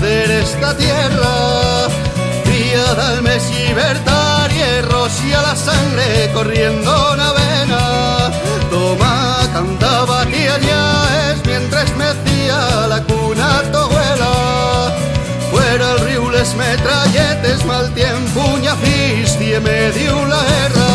nacer esta tierra, vía d'Almes, llibertat i rocia la sangre corriendo una vena. Toma, cantaba aquí allá, es mientras mecía la cuna tu abuela. Fuera el riu les metralletes, mal tiempo, puña fist i me dio la guerra.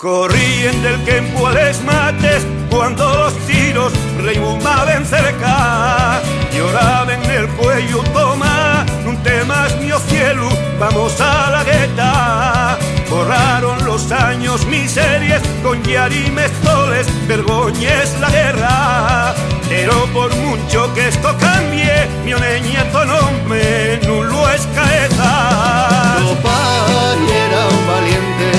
Corrían del campo a les mates cuando los tiros reimbumaban cerca. Lloraban en el cuello, toma, no temas mío cielo, vamos a la gueta. Borraron los años miserias con yarimes toles, vergoñes la guerra. Pero por mucho que esto cambie, mi nieto nombre no lo es caeza. Tu padre era un valiente,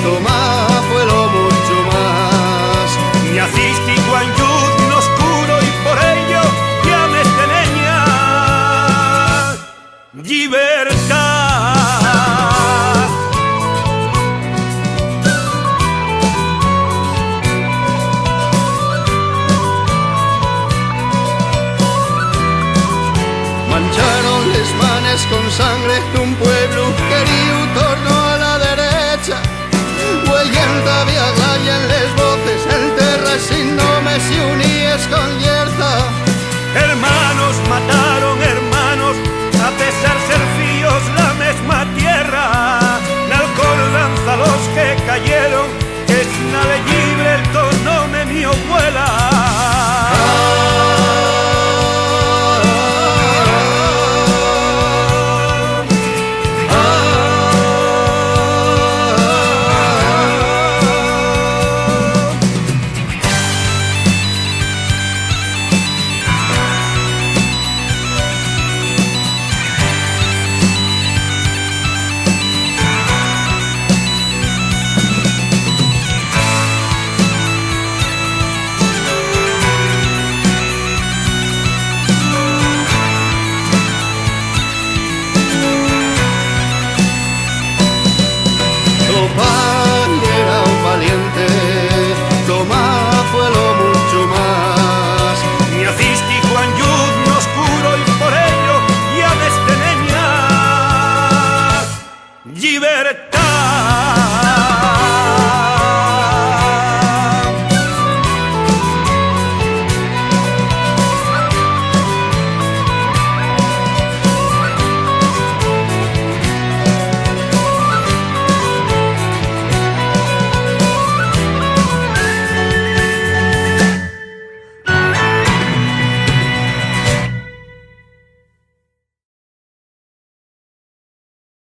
Tomás fue lo mucho más. Me haciste igual yo en oscuro y por ello ya me teneña libertad. Mancharon les manes con sangre d'un pueblo querido torno a la derecha. Huellenta viagla y en les voces el terra sin nomes y uníes con yerta. Hermanos mataron hermanos, a pesar ser fíos la misma tierra. Nal cordanza los que cayeron, que es nada libre el tonome mi abuela. Tomás era un valiente, Tomás fue lo mucho más. Me haciste Juan Yud mi oscuro y por ello ya me teneña libertad.